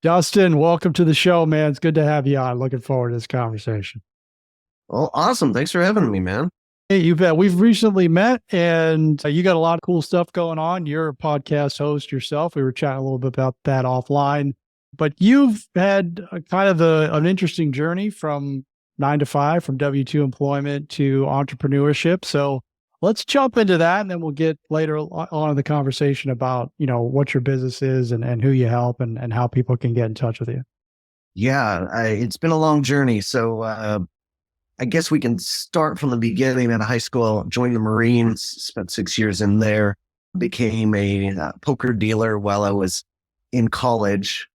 Justin, welcome to the show, man. It's good to have you on. Looking forward to this conversation. Well, awesome. Thanks for having me, man. Hey, you bet. We've recently met and you got a lot of cool stuff going on. You're a podcast host yourself. We were chatting a little bit about that offline, but you've had an interesting journey from 9 to 5, from W-2 employment to entrepreneurship. So let's jump into that and then we'll get later on in the conversation about, what your business is and who you help and how people can get in touch with you. Yeah, it's been a long journey. So I guess we can start from the beginning. At high school, joined the Marines, spent 6 years in there, became a poker dealer while I was in college,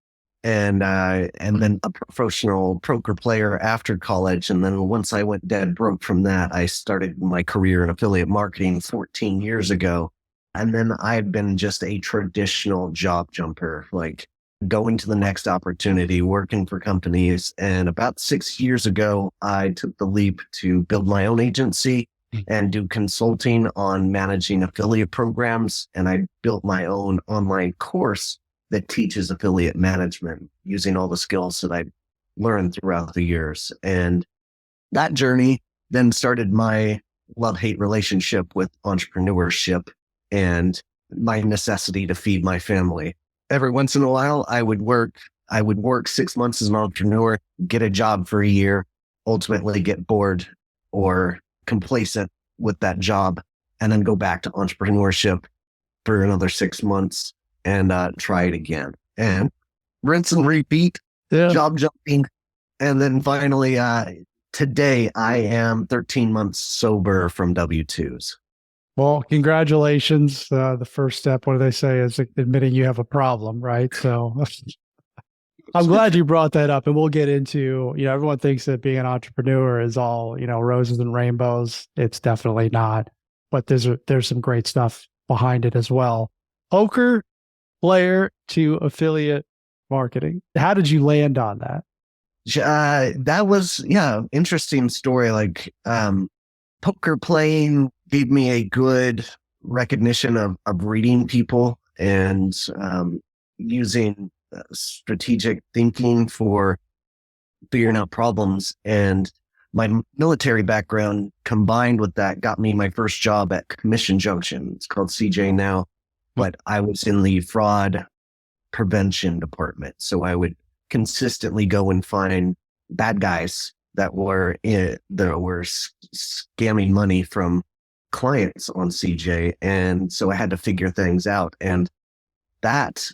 and then a professional poker player after college. And then once I went dead broke from that, I started my career in affiliate marketing 14 years ago. And then I had been just a traditional job jumper, like going to the next opportunity, working for companies. And about 6 years ago, I took the leap to build my own agency and do consulting on managing affiliate programs. And I built my own online course that teaches affiliate management using all the skills that I learned throughout the years. And that journey then started my love-hate relationship with entrepreneurship and my necessity to feed my family. Every once in a while, I would work 6 months as an entrepreneur, get a job for a year, ultimately get bored or complacent with that job, and then go back to entrepreneurship for another 6 months and try it again. And rinse and repeat, Yeah. job jumping. And then finally, today I am 13 months sober from W-2s. Well, congratulations. The first step, what do they say, is admitting you have a problem, right? So I'm glad you brought that up, and we'll get into, everyone thinks that being an entrepreneur is all, roses and rainbows. It's definitely not, but there's some great stuff behind it as well. Poker player to affiliate marketing. How did you land on that? That was, yeah, interesting story. Poker playing gave me a good recognition of reading people and using strategic thinking for figuring out problems. And my military background combined with that got me my first job at Commission Junction. It's called CJ now, but I was in the fraud prevention department. So I would consistently go and find bad guys that were scamming money from clients on CJ. And so I had to figure things out. And that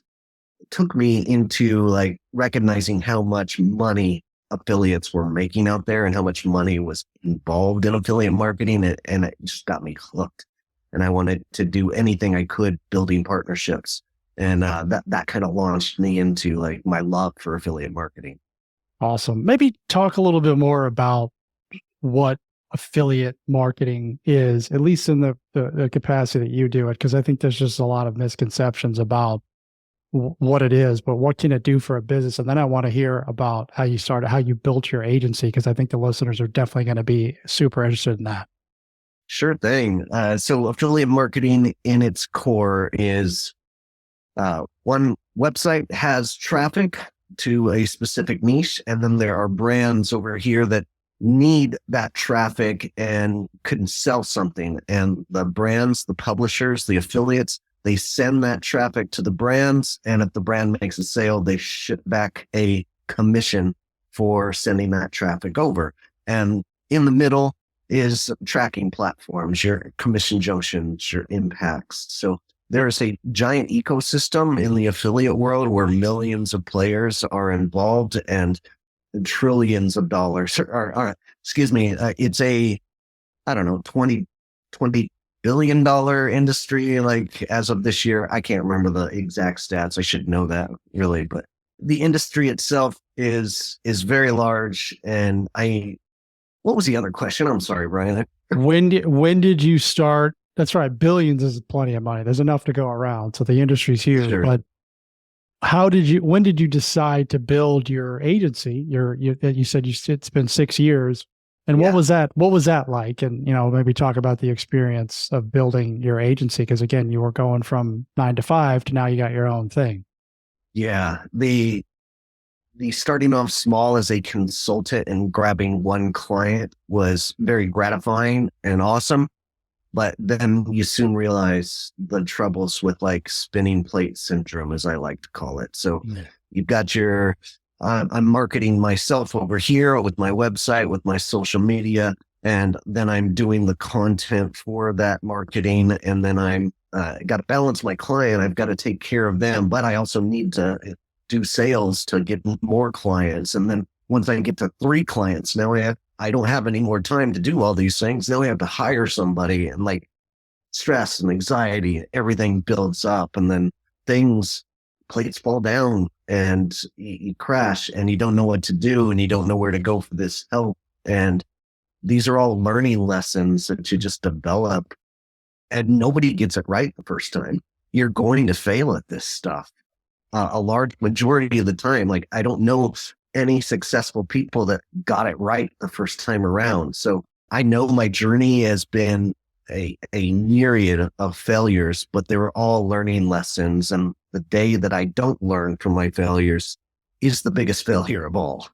took me into like recognizing how much money affiliates were making out there and how much money was involved in affiliate marketing. And it just got me hooked. And I wanted to do anything I could building partnerships. And that kind of launched me into like my love for affiliate marketing. Awesome. Maybe talk a little bit more about what affiliate marketing is, at least in the capacity that you do it, because I think there's just a lot of misconceptions about what it is, but what can it do for a business? And then I want to hear about how you started, how you built your agency, because I think the listeners are definitely going to be super interested in that. Sure thing. So affiliate marketing in its core is one website has traffic to a specific niche, and then there are brands over here that need that traffic and couldn't sell something. And the brands, the publishers, the affiliates, they send that traffic to the brands. And if the brand makes a sale, they ship back a commission for sending that traffic over. And in the middle is tracking platforms, your commission junctions, your impacts. So there is a giant ecosystem in the affiliate world where millions of players are involved and trillions of dollars it's I don't know, 20 billion dollar industry. Like as of this year, I can't remember the exact stats. I should know that really, but the industry itself is very large. And what was the other question? I'm sorry, Brian. When did you start? That's right. Billions is plenty of money. There's enough to go around. So the industry's huge, Sure. but when did you decide to build your agency? You said it's been 6 years. And Yeah. what was that like? And, maybe talk about the experience of building your agency. Cause again, you were going from 9 to 5 to now you got your own thing. Yeah. the starting off small as a consultant and grabbing one client was very gratifying and awesome. But then you soon realize the troubles with like spinning plate syndrome, as I like to call it. So Yeah. you've got your, I'm marketing myself over here with my website, with my social media, and then I'm doing the content for that marketing. And then I'm got to balance my client. I've got to take care of them, but I also need to do sales to get more clients. And then once I get to 3 clients, now I don't have any more time to do all these things. Now I have to hire somebody, and like stress and anxiety, everything builds up, and then plates fall down, and you crash, and you don't know what to do, and you don't know where to go for this help. And these are all learning lessons that you just develop, and nobody gets it right the first time. You're going to fail at this stuff. A large majority of the time, like I don't know any successful people that got it right the first time around. So I know my journey has been a myriad of failures, but they were all learning lessons. And the day that I don't learn from my failures is the biggest failure of all.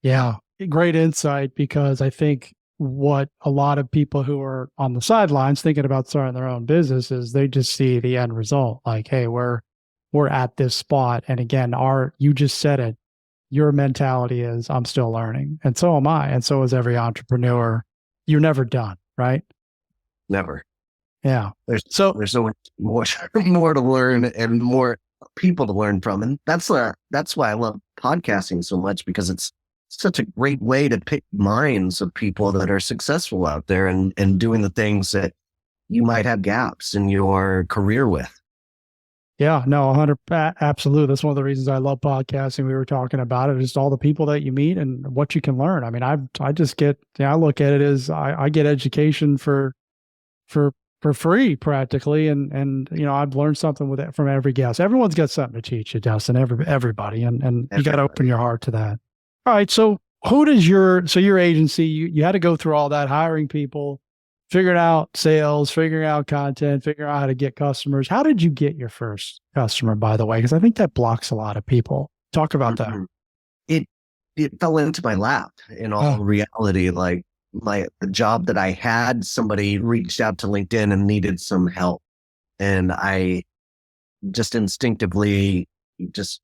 Yeah, great insight, because I think what a lot of people who are on the sidelines thinking about starting their own business is they just see the end result. Like, hey, we're at this spot. And again, you just said it, your mentality is I'm still learning. And so am I. And so is every entrepreneur. You're never done, right? Never. Yeah. There's So so much more, more to learn and more people to learn from. And that's why I love podcasting so much, because it's such a great way to pick minds of people that are successful out there and doing the things that you might have gaps in your career with. yeah, no, 100, absolutely. That's one of the reasons I love podcasting. We were talking about it, just all the people that you meet and what you can learn. I mean, I just get, I look at it as I get education for free practically. And, I've learned something with it from every guest. Everyone's got something to teach you, Dustin, everybody. And you got to open your heart to that. All right. So your agency, you had to go through all that, hiring people, figuring out sales, figuring out content, figuring out how to get customers. How did you get your first customer, by the way? Because I think that blocks a lot of people. Talk about that. It fell into my lap in all reality. Like the job that I had, somebody reached out to LinkedIn and needed some help. And I just instinctively just,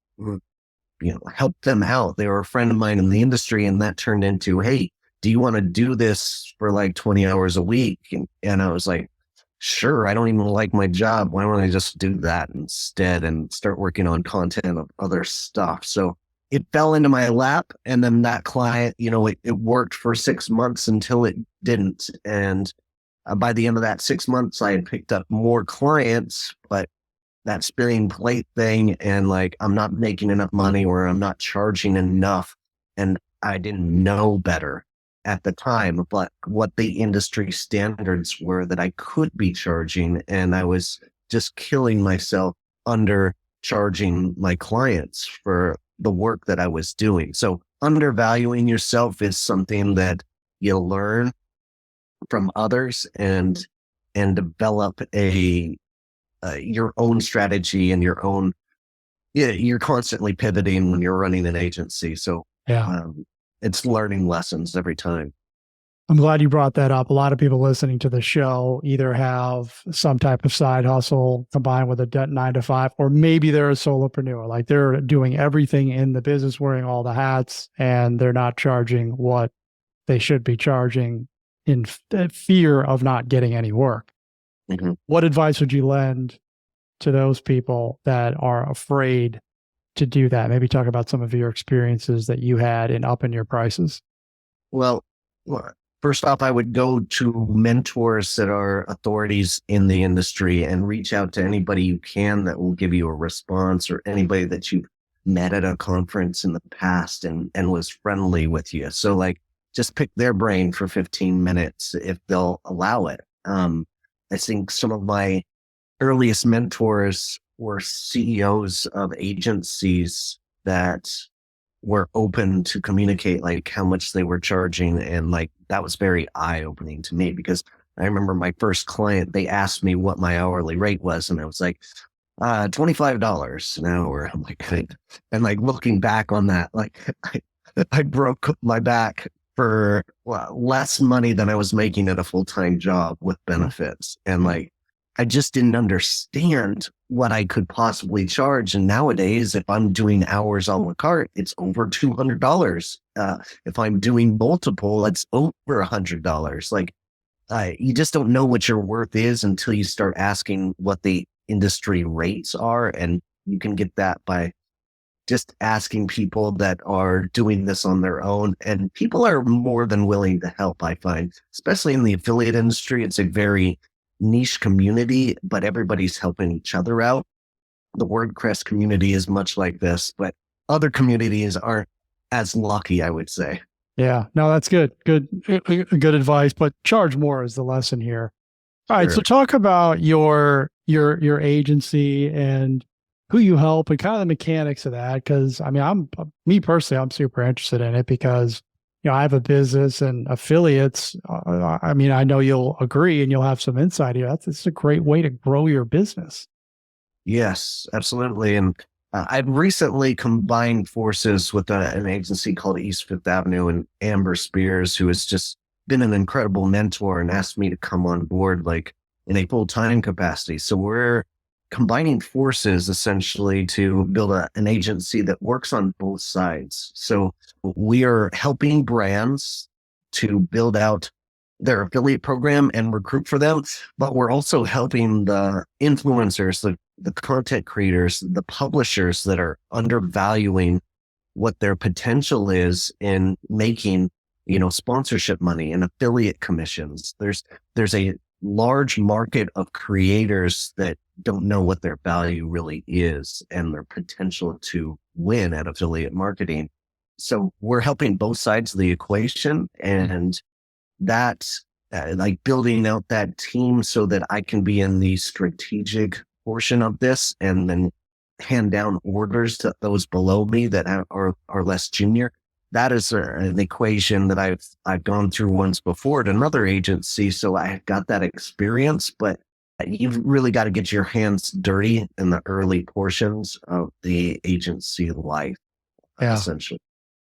helped them out. They were a friend of mine in the industry, and that turned into, hey, do you want to do this for like 20 hours a week? And I was like, sure, I don't even like my job. Why don't I just do that instead and start working on content of other stuff? So it fell into my lap. And then that client, it worked for 6 months until it didn't. And by the end of that 6 months, I had picked up more clients, but that spinning plate thing, and like, I'm not making enough money, or I'm not charging enough. And I didn't know better at the time, but what the industry standards were that I could be charging. And I was just killing myself under charging my clients for the work that I was doing. So undervaluing yourself is something that you learn from others and develop your own strategy and your own, you're constantly pivoting when you're running an agency. So Yeah. It's learning lessons every time. I'm glad you brought that up. A lot of people listening to the show either have some type of side hustle combined with a 9 to 5, or maybe they're a solopreneur. Like they're doing everything in the business, wearing all the hats, and they're not charging what they should be charging in fear of not getting any work. Mm-hmm. What advice would you lend to those people that are afraid to do that? Maybe talk about some of your experiences that you had in upping your prices. Well, first off, I would go to mentors that are authorities in the industry and reach out to anybody you can that will give you a response, or anybody that you've met at a conference in the past and was friendly with you. So like, just pick their brain for 15 minutes if they'll allow it. I think some of my earliest mentors were CEOs of agencies that were open to communicate like how much they were charging. And like, that was very eye-opening to me, because I remember my first client, they asked me what my hourly rate was. And I was like, $25 an hour. I'm like, and like looking back on that, like I broke my back for less money than I was making at a full-time job with benefits. And like, I just didn't understand what I could possibly charge. And nowadays, if I'm doing hours a la carte, it's over $200. If I'm doing multiple, it's over $100. Like, you just don't know what your worth is until you start asking what the industry rates are. And you can get that by just asking people that are doing this on their own. And people are more than willing to help, I find, especially in the affiliate industry. It's a very niche community, but everybody's helping each other out. The WordPress community is much like this, but other communities aren't as lucky, I would say. Yeah, no, that's good. Good advice, but charge more is the lesson here. All right. So Sure. talk about your agency and who you help and kind of the mechanics of that. Cause I mean, me personally, I'm super interested in it because, I have a business and affiliates. I mean, I know you'll agree and you'll have some insight here. It's a great way to grow your business. Yes, absolutely. And I've recently combined forces with an agency called East Fifth Avenue, and Amber Spears, who has just been an incredible mentor and asked me to come on board like in a full-time capacity. So we're combining forces essentially to build an agency that works on both sides. So we are helping brands to build out their affiliate program and recruit for them, but we're also helping the influencers, the content creators, the publishers that are undervaluing what their potential is in making, sponsorship money and affiliate commissions. There's a large market of creators that don't know what their value really is and their potential to win at affiliate marketing. So we're helping both sides of the equation, and that like building out that team so that I can be in the strategic portion of this and then hand down orders to those below me that are less junior. That is an equation that I've gone through once before at another agency. So I got that experience, but you've really got to get your hands dirty in the early portions of the agency life, Yeah. essentially.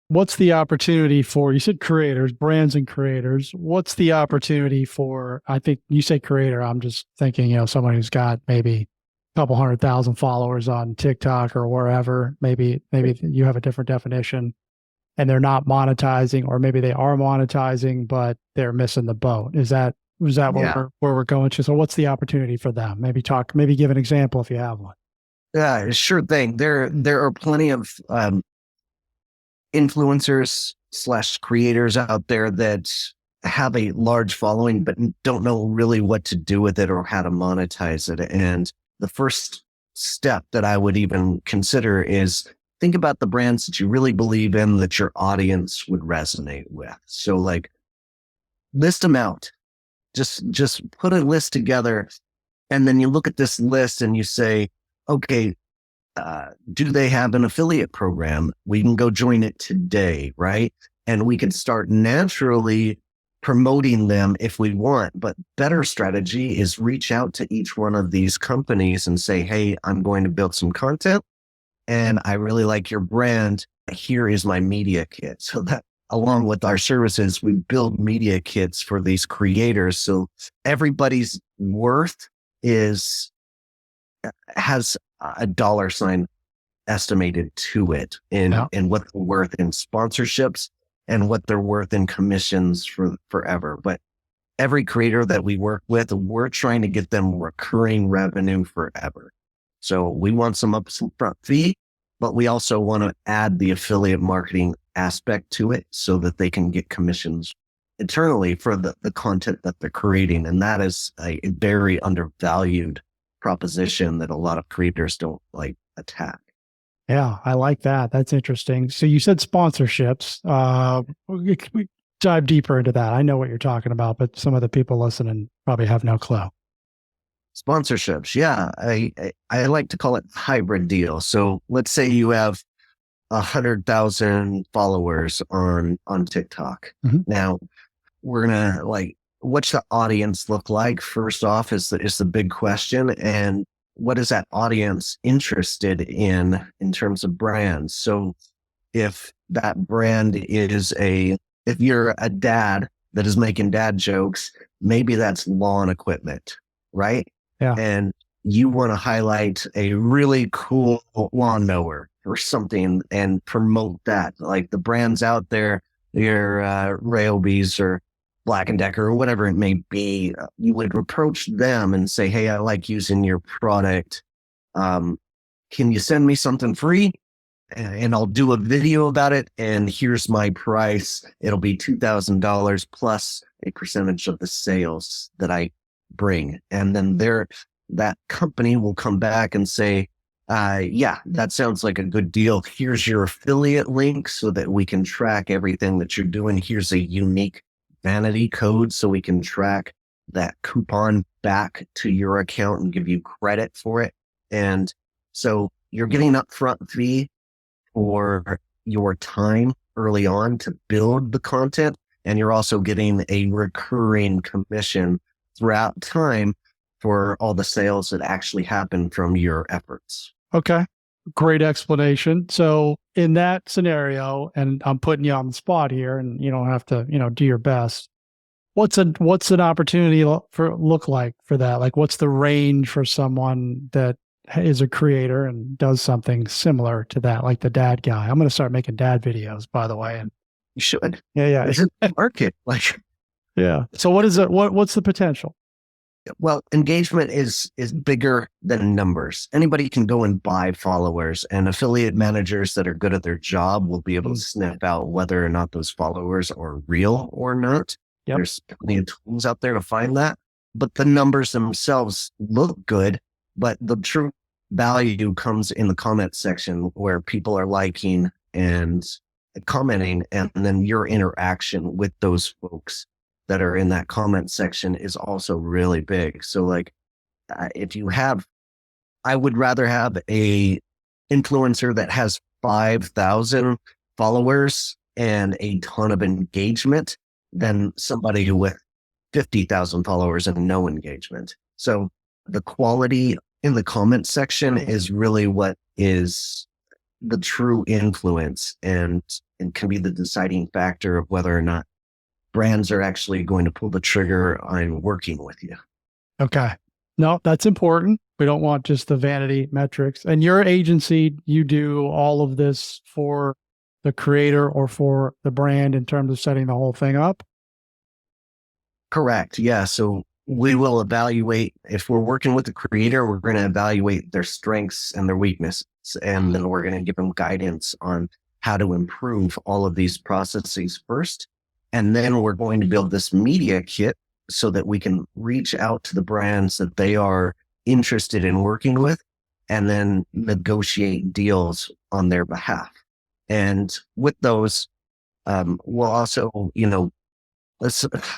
What's the opportunity for, you said creators, brands and creators. What's the opportunity for, I think you say creator, I'm just thinking, someone who's got maybe a couple 100,000 followers on TikTok or wherever, maybe you have a different definition and they're not monetizing, or maybe they are monetizing, but they're missing the boat. Is that Yeah. where we're going to? So what's the opportunity for them? Maybe give an example if you have one. Yeah, sure thing. There are plenty of influencers / creators out there that have a large following, but don't know really what to do with it or how to monetize it. And the first step that I would even consider is think about the brands that you really believe in that your audience would resonate with. So like list them out, just put a list together. And then you look at this list and you say, okay, do they have an affiliate program? We can go join it today, right? And we can start naturally promoting them if we want. But better strategy is reach out to each one of these companies and say, hey, I'm going to build some content and I really like your brand. Here is my media kit. So that along with our services, we build media kits for these creators. So everybody's worth has a dollar sign estimated to it in what they're worth in sponsorships and what they're worth in commissions for forever. But every creator that we work with, we're trying to get them recurring revenue forever. So we want some upfront fee, but we also want to add the affiliate marketing aspect to it so that they can get commissions internally for the content that they're creating. And that is a very undervalued proposition that a lot of creators don't like attack. Yeah, I like that. That's interesting. So you said sponsorships. We dive deeper into that. I know what you're talking about, but some of the people listening probably have no clue. Sponsorships. Yeah. I like to call it hybrid deal. So let's say you have 100,000 followers on TikTok. Mm-hmm. Now we're going to what's the audience look like? First off is the big question. And what is that audience interested in terms of brands? So if that brand is if you're a dad that is making dad jokes, maybe that's lawn equipment, right? Yeah. And you want to highlight a really cool lawnmower or something and promote that. Like the brands out there, your Ryobi's or Black and Decker or whatever it may be, you would approach them and say, "Hey, I like using your product. Can you send me something free? And I'll do a video about it. And here's my price. It'll be $2,000 plus a percentage of the sales that I bring." And then that company will come back and say, yeah, that sounds like a good deal. Here's your affiliate link so that we can track everything that you're doing. Here's a unique vanity code so we can track that coupon back to your account and give you credit for it. And so you're getting an upfront fee for your time early on to build the content. And you're also getting a recurring commission throughout time for all the sales that actually happen from your efforts. Okay. Great explanation. So in that scenario, and I'm putting you on the spot here and you don't have to, do your best. What's an opportunity look like for that? Like what's the range for someone that is a creator and does something similar to that, like the dad guy? I'm going to start making dad videos, by the way. And you should. Yeah. This is the market. Yeah. So what is it? What's the potential? Well, engagement is bigger than numbers. Anybody can go and buy followers, and affiliate managers that are good at their job will be able to sniff out whether or not those followers are real or not. Yep. There's plenty of tools out there to find that, but the numbers themselves look good, but the true value comes in the comment section where people are liking and commenting, and then your interaction with those folks that are in that comment section is also really big. So I would rather have a influencer that has 5,000 followers and a ton of engagement than somebody with 50,000 followers and no engagement. So the quality in the comment section is really what is the true influence and can be the deciding factor of whether or not brands are actually going to pull the trigger on working with you. Okay. No, that's important. We don't want just the vanity metrics. And your agency, you do all of this for the creator or for the brand in terms of setting the whole thing up? Correct. Yeah. So we will evaluate, if we're working with the creator, we're going to evaluate their strengths and their weaknesses. And then we're going to give them guidance on how to improve all of these processes first. And then we're going to build this media kit so that we can reach out to the brands that they are interested in working with and then negotiate deals on their behalf. And with those, we'll also, a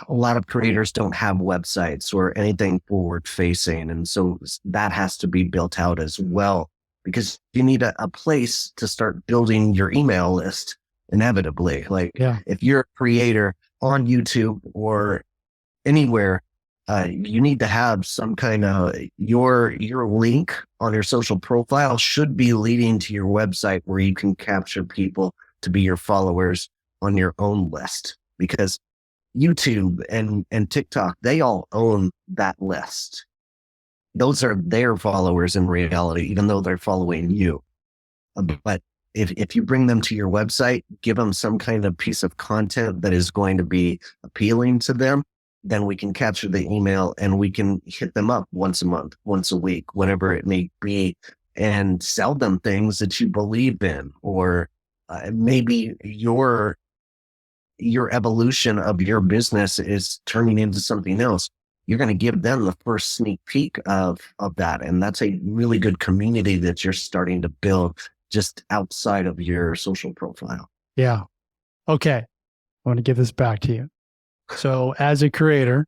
lot of creators don't have websites or anything forward facing. And so that has to be built out as well, because you need a place to start building your email list. Inevitably, if you're a creator on YouTube or anywhere, you need to have some kind of your link on your social profile should be leading to your website where you can capture people to be your followers on your own list, because YouTube and TikTok, they all own that list. Those are their followers in reality, even though they're following you. But if you bring them to your website, give them some kind of piece of content that is going to be appealing to them, then we can capture the email and we can hit them up once a month, once a week, whatever it may be, and sell them things that you believe in, or maybe your evolution of your business is turning into something else. You're going to give them the first sneak peek of that. And that's a really good community that you're starting to build just outside of your social profile. Yeah. Okay. I want to give this back to you. So as a creator,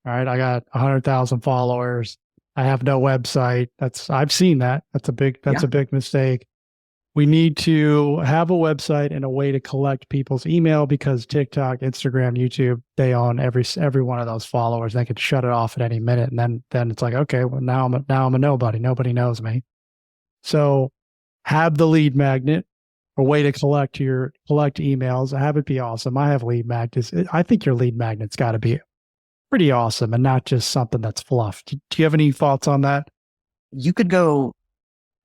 all right, I got 100,000 followers. I have no website. I've seen that. That's a big mistake. we need to have a website and a way to collect people's email because TikTok, Instagram, YouTube, they own every one of those followers. They could shut it off at any minute. And then it's like, okay, well now I'm a nobody. Nobody knows me. So have the lead magnet, a way to collect emails, have it be awesome. I have lead magnets. I think your lead magnet's got to be pretty awesome and not just something that's fluff. Do you have any thoughts on that? You could go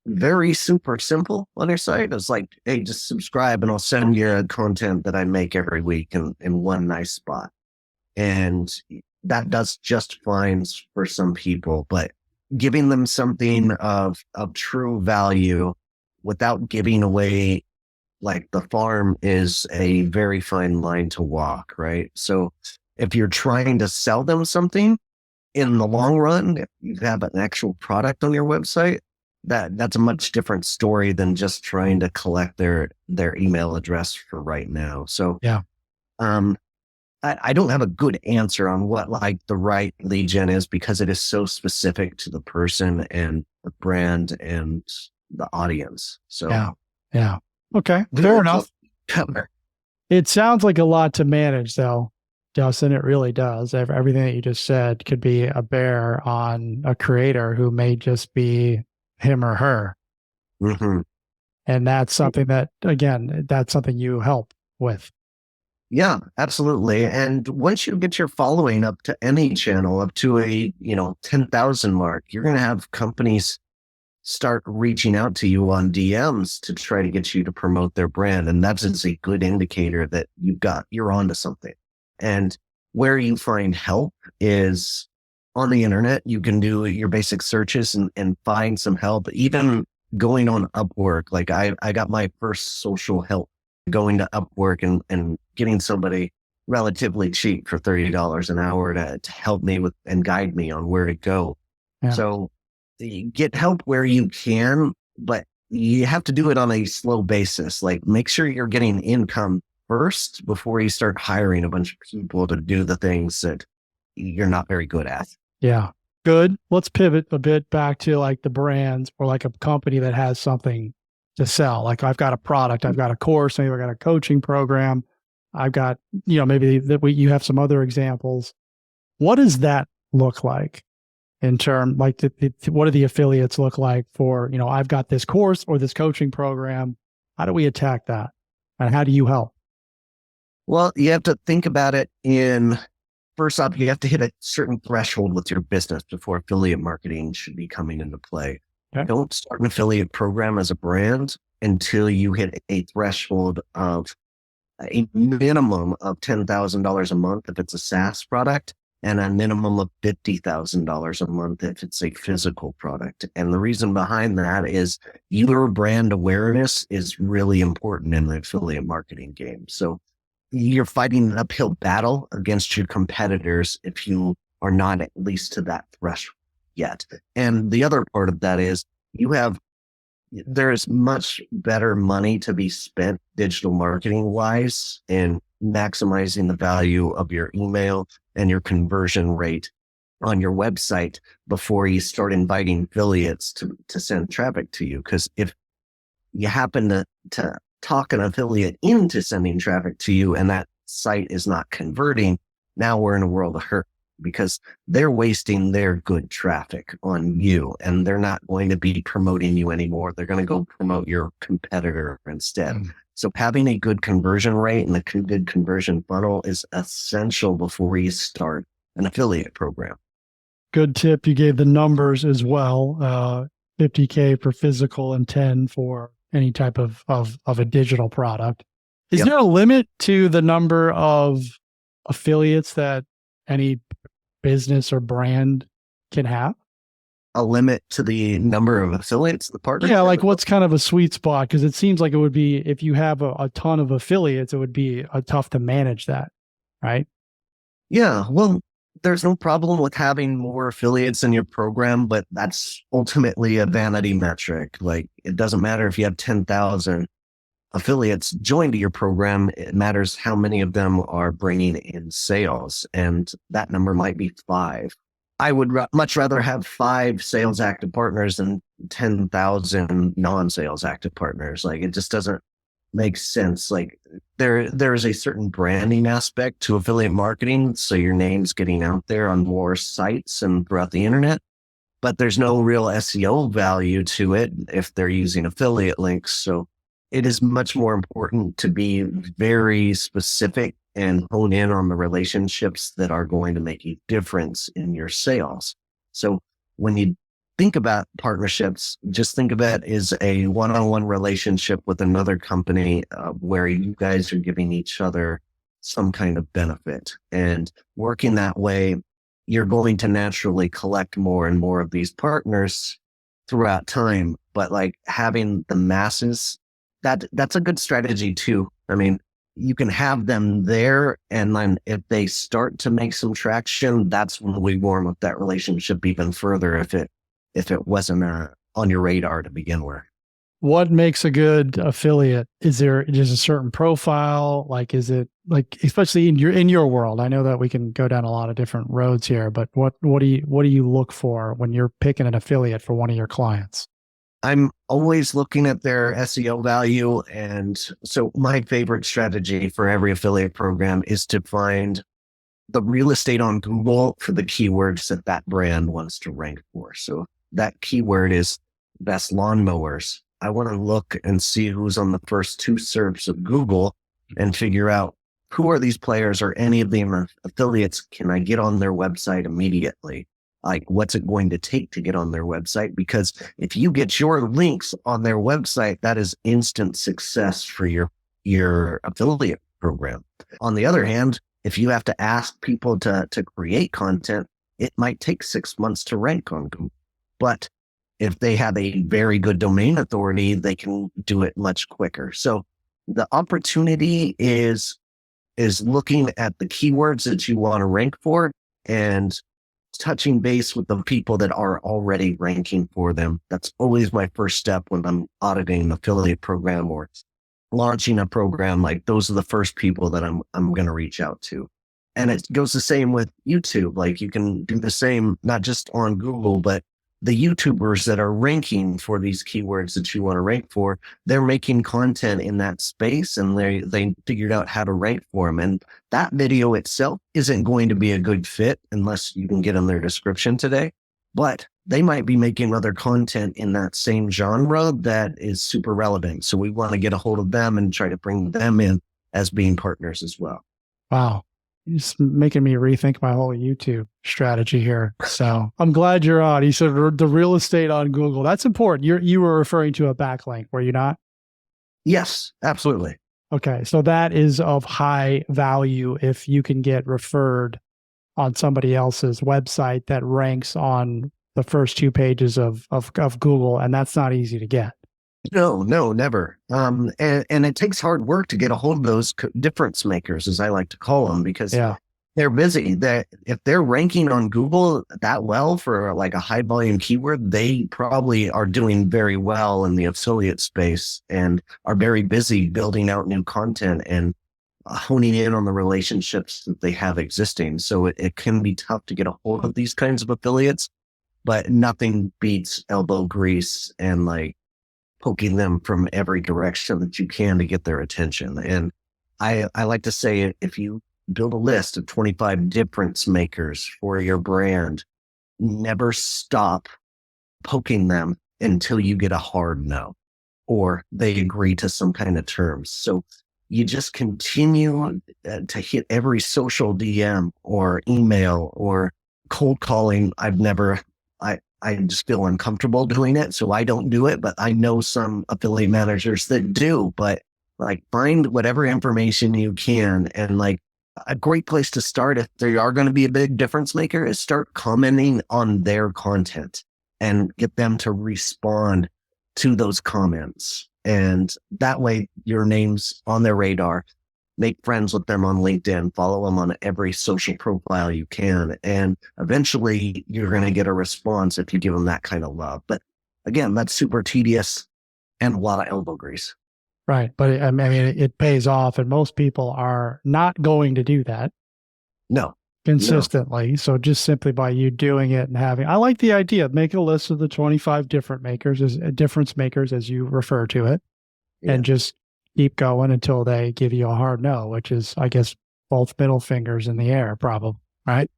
very super simple on your site. It's like, hey, just subscribe and I'll send you content that I make every week in one nice spot. And that does just fine for some people, but giving them something of true value without giving away like the farm is a very fine line to walk, right? So if you're trying to sell them something in the long run, if you have an actual product on your website, that's a much different story than just trying to collect their email address for right now. So yeah, I don't have a good answer on what like the right lead gen is because it is so specific to the person and the brand and the audience. So yeah. Okay, fair enough. It sounds like a lot to manage though, Dustin. It really does. Everything that you just said could be a bear on a creator who may just be him or her. Mm-hmm. And that's something that, again, that's something you help with. Yeah, absolutely. And once you get your following up to any channel, up to a 10,000 mark, you're going to have companies start reaching out to you on DMs to try to get you to promote their brand. And that's just a good indicator that you're onto something. And where you find help is on the internet. You can do your basic searches and find some help. Even going on Upwork, like I got my first social help going to Upwork and getting somebody relatively cheap for $30 an hour to help me with and guide me on where to go. Yeah. So you get help where you can, but you have to do it on a slow basis. Like make sure you're getting income first before you start hiring a bunch of people to do the things that you're not very good at. Yeah. Good. Let's pivot a bit back to like the brands or like a company that has something to sell. Like I've got a product, I've got a course, maybe I've got a coaching program. I've got, maybe you have some other examples. What does that look like in terms, like what do the affiliates look like for, I've got this course or this coaching program. How do we attack that? And how do you help? Well, you have to think about it first off, you have to hit a certain threshold with your business before affiliate marketing should be coming into play. Okay. Don't start an affiliate program as a brand until you hit a threshold of a minimum of $10,000 a month if it's a SaaS product and a minimum of $50,000 a month if it's a physical product. And the reason behind that is your brand awareness is really important in the affiliate marketing game. So you're fighting an uphill battle against your competitors if you are not at least to that threshold yet. And the other part of that is there is much better money to be spent digital marketing wise in maximizing the value of your email and your conversion rate on your website before you start inviting affiliates to send traffic to you. Because if you happen to talk an affiliate into sending traffic to you and that site is not converting, now we're in a world of hurt because they're wasting their good traffic on you and they're not going to be promoting you anymore. They're going to go promote your competitor instead. So having a good conversion rate and a good conversion funnel is essential before you start an affiliate program. Good tip. You gave the numbers as well. 50K for physical and 10 for any type of a digital product. Is there a limit to the number of affiliates that any business or brand can have? A limit to the number of affiliates, the partners? Yeah, like what's kind of a sweet spot? Because it seems like it would be, if you have a ton of affiliates, it would be tough to manage that, right? Yeah, well, there's no problem with having more affiliates in your program, but that's ultimately a vanity metric. Like it doesn't matter if you have 10,000 affiliates joined your program. It matters how many of them are bringing in sales. And that number might be 5. I would much rather have 5 sales active partners than 10,000 non-sales active partners. Like, it just doesn't make sense. Like, there is a certain branding aspect to affiliate marketing. So your name's getting out there on more sites and throughout the internet, but there's no real SEO value to it if they're using affiliate links. So it is much more important to be very specific and hone in on the relationships that are going to make a difference in your sales. So when you think about partnerships, just think of it as a one-on-one relationship with another company where you guys are giving each other some kind of benefit. And working that way, you're going to naturally collect more and more of these partners throughout time. But like having the masses, that's a good strategy too. I mean, you can have them there, and then if they start to make some traction, that's when we warm up that relationship even further if it wasn't on your radar to begin with. What makes a good affiliate? Is there just a certain profile? Like, is it like, especially in your world? I know that we can go down a lot of different roads here, but what do you look for when you're picking an affiliate for one of your clients? I'm always looking at their SEO value. And so my favorite strategy for every affiliate program is to find the real estate on Google for the keywords that that brand wants to rank for. So that keyword is best lawnmowers. I want to look and see who's on the first two SERPs of Google and figure out who are these players, or any of them affiliates. Can I get on their website immediately? Like, what's it going to take to get on their website? Because if you get your links on their website, that is instant success for your affiliate program. On the other hand, if you have to ask people to create content, it might take 6 months to rank on Google. But if they have a very good domain authority, they can do it much quicker. So the opportunity is looking at the keywords that you want to rank for and touching base with the people that are already ranking for them. That's always my first step when I'm auditing an affiliate program or launching a program. Like, those are the first people that I'm going to reach out to. And it goes the same with YouTube. Like, you can do the same, not just on Google, but the YouTubers that are ranking for these keywords that you want to rank for, they're making content in that space, and they figured out how to rank for them. And that video itself isn't going to be a good fit unless you can get in their description today, but they might be making other content in that same genre that is super relevant. So we want to get a hold of them and try to bring them in as being partners as well. Wow. You're just making me rethink my whole YouTube strategy here. So I'm glad you're on. You said the real estate on Google. That's important. You were referring to a backlink, were you not? Yes, absolutely. Okay. So that is of high value if you can get referred on somebody else's website that ranks on the first two pages of Google. And that's not easy to get. No, never. And it takes hard work to get a hold of those difference makers, as I like to call them, because they're busy. That if they're ranking on Google that well for like a high volume keyword, they probably are doing very well in the affiliate space and are very busy building out new content and honing in on the relationships that they have existing. So it can be tough to get a hold of these kinds of affiliates, but nothing beats elbow grease and like poking them from every direction that you can to get their attention. And I like to say, if you build a list of 25 difference makers for your brand, never stop poking them until you get a hard no or they agree to some kind of terms. So you just continue to hit every social DM or email or cold calling. I just feel uncomfortable doing it, so I don't do it, but I know some affiliate managers that do. But like, find whatever information you can, and like, a great place to start if they are going to be a big difference maker is start commenting on their content and get them to respond to those comments. And that way your name's on their radar. Make friends with them on LinkedIn, follow them on every social profile you can. And eventually you're going to get a response if you give them that kind of love. But again, that's super tedious and a lot of elbow grease. Right. But I mean, it pays off, and most people are not going to do that. No. No. consistently. So just simply by you doing it and having, I like the idea. Make a list of the 25 difference makers, as you refer to it, Yeah. and just keep going until they give you a hard no, which is, I guess, both middle fingers in the air, probably, right?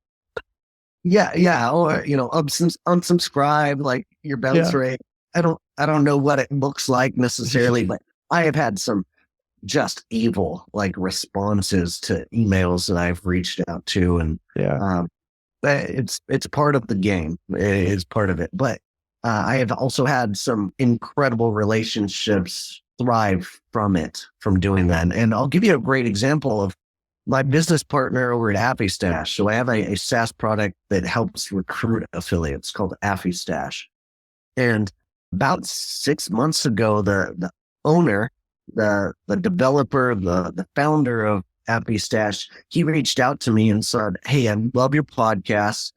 Yeah. Yeah. Or, unsubscribe, like your bounce Yeah. rate. I don't know what it looks like necessarily, but I have had some just evil like responses to emails that I've reached out to. And, Yeah. um, it's part of the game. It is part of it. But I have also had some incredible relationships thrive from it, from doing that. And I'll give you a great example of my business partner over at AffyStash. So I have a SaaS product that helps recruit affiliates called AffyStash. And about 6 months ago, the owner, the developer, the founder of AppyStash, he reached out to me and said, "Hey, I love your podcast.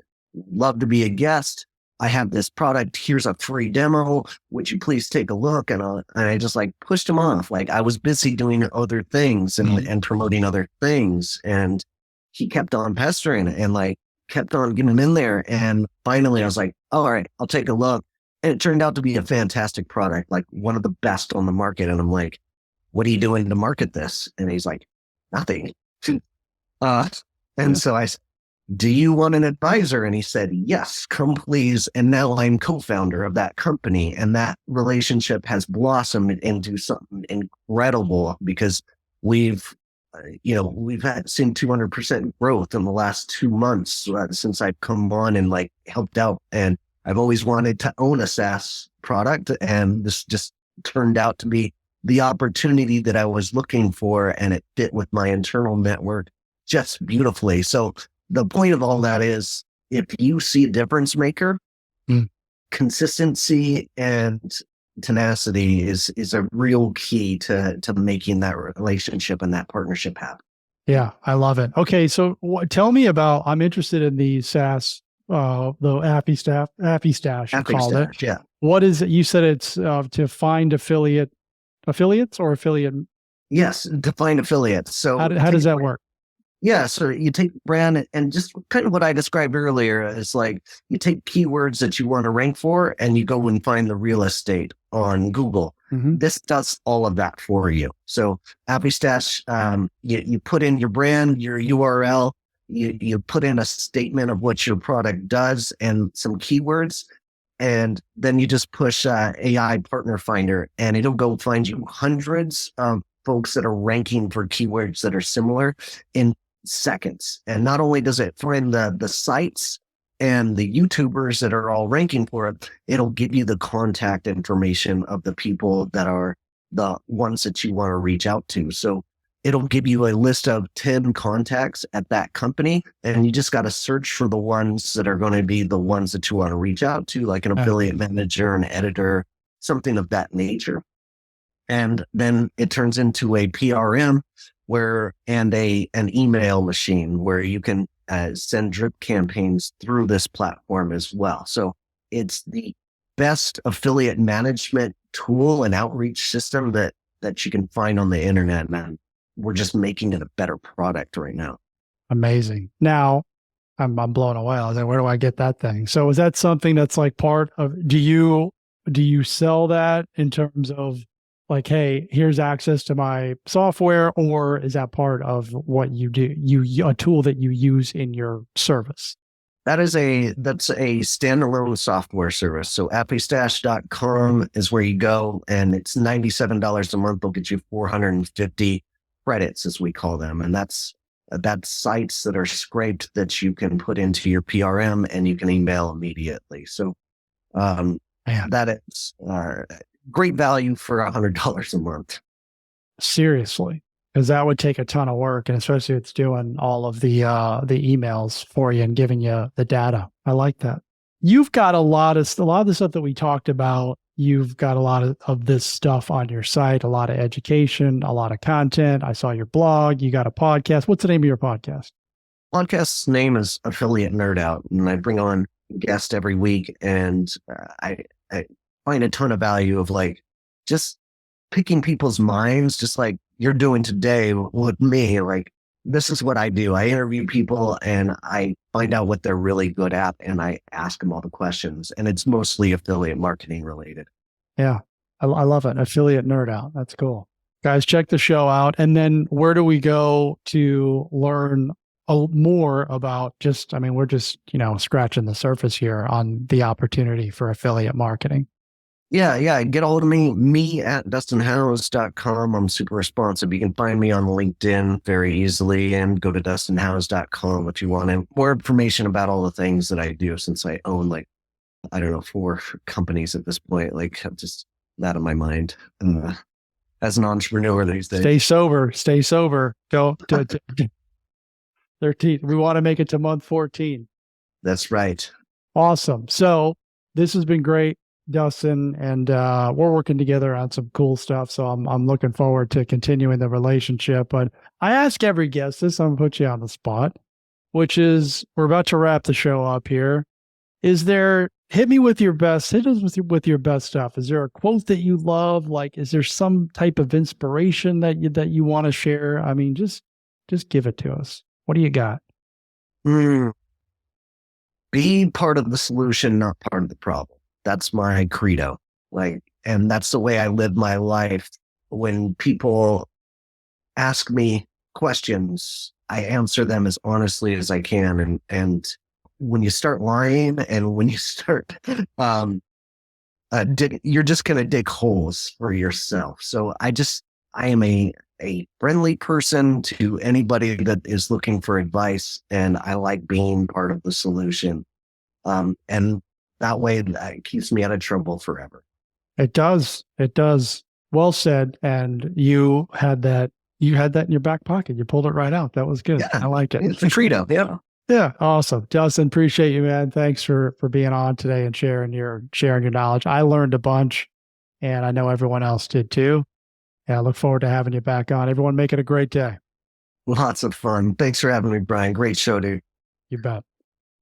Love to be a guest. I have this product. Here's a free demo. Would you please take a look?" And I just like pushed him off. Like I was busy doing other things and promoting other things. And he kept on pestering and like kept on getting in there. And finally I was like, all right, I'll take a look. And it turned out to be a fantastic product, like one of the best on the market. And I'm like, what are you doing to market this? And he's like, nothing. Uh, and Yeah. so I said, do you want an advisor? And he said, yes, come please. And now I'm co-founder of that company. And that relationship has blossomed into something incredible because we've, we've had seen 200% growth in the last 2 months since I've come on and like helped out. And I've always wanted to own a SaaS product. And this just turned out to be the opportunity that I was looking for. And it fit with my internal network just beautifully. So the point of all that is if you see a difference maker, consistency and tenacity is a real key to making that relationship and that partnership happen. Yeah, I love it. Okay, so tell me about. I'm interested in the SaaS, the Affy Stash, you Epic called it. stash, yeah. What is it? You said it's to find affiliates or affiliate. Yes, to find affiliates. How, So how does that work? yeah, so you take brand and just kind of what I described earlier is like you take keywords that you want to rank for and you go and find the real estate on Google. Mm-hmm. This does all of that for you. So AppyStash, you put in your brand, your URL, you put in a statement of what your product does and some keywords. And then you just push AI Partner Finder and it'll go find you hundreds of folks that are ranking for keywords that are similar in seconds. And not only does it find the sites and the YouTubers that are all ranking for it, it'll give you the contact information of the people that are the ones that you want to reach out to. So it'll give you a list of 10 contacts at that company. And you just got to search for the ones that are going to be the ones that you want to reach out to, like an affiliate manager, an editor, something of that nature. And then it turns into a PRM and an email machine where you can send drip campaigns through this platform as well. So it's the best affiliate management tool and outreach system that you can find on the internet. And we're just making it a better product right now. Amazing. Now, I'm blown away. I was like, where do I get that thing? So is that something that's like part of? Do you sell that in terms of like, hey, here's access to my software, or is that part of what you do? A tool that you use in your service? That's a standalone software service. So appystash.com is where you go and it's $97 a month. They'll get you 450 credits as we call them. And that's sites that are scraped that you can put into your PRM and you can email immediately. So that is great value for $100 a month. Seriously, because that would take a ton of work, and especially if it's doing all of the emails for you and giving you the data. I like that. You've got a lot of the stuff that we talked about. You've got a lot of this stuff on your site, a lot of education, a lot of content. I saw your blog. You got a podcast. What's the name of your podcast? Podcast's name is Affiliate Nerd Out, and I bring on guests every week, and I find a ton of value of like just picking people's minds, just like you're doing today with me. Like this is what I do. I interview people and I find out what they're really good at and I ask them all the questions. And it's mostly affiliate marketing related. Yeah. I love it. Affiliate nerd out. That's cool. Guys, check the show out. And then where do we go to learn more about just, I mean, we're just, scratching the surface here on the opportunity for affiliate marketing. Yeah. Get a hold of me at dustinhouse.com. I'm super responsive. You can find me on LinkedIn very easily and go to dustinhouse.com if you want more information about all the things that I do, since I own like, I don't know, 4 companies at this point. Like I'm just that in my mind as an entrepreneur these days. Stay sober. Go to 13. We want to make it to month 14. That's right. Awesome. So this has been great, Dustin, and we're working together on some cool stuff. So I'm looking forward to continuing the relationship. But I ask every guest this, I'm gonna put you on the spot, which is we're about to wrap the show up here. Hit me with your best, hit us with your best stuff. Is there a quote that you love? Like, is there some type of inspiration that you want to share? I mean, just give it to us. What do you got? Be part of the solution, not part of the problem. That's my credo. And that's the way I live my life. When people ask me questions, I answer them as honestly as I can. And when you start lying and when you start, you're just going to dig holes for yourself. So I am a friendly person to anybody that is looking for advice, and I like being part of the solution. And that way it keeps me out of trouble forever. It does. It does. Well said. And you had that in your back pocket. You pulled it right out. That was good. Yeah, I like it. It's a credo. Yeah. Yeah. Awesome. Dustin, appreciate you, man. Thanks for being on today and sharing your knowledge. I learned a bunch, and I know everyone else did too. Yeah. I look forward to having you back on. Everyone make it a great day. Lots of fun. Thanks for having me, Brian. Great show, dude. You bet.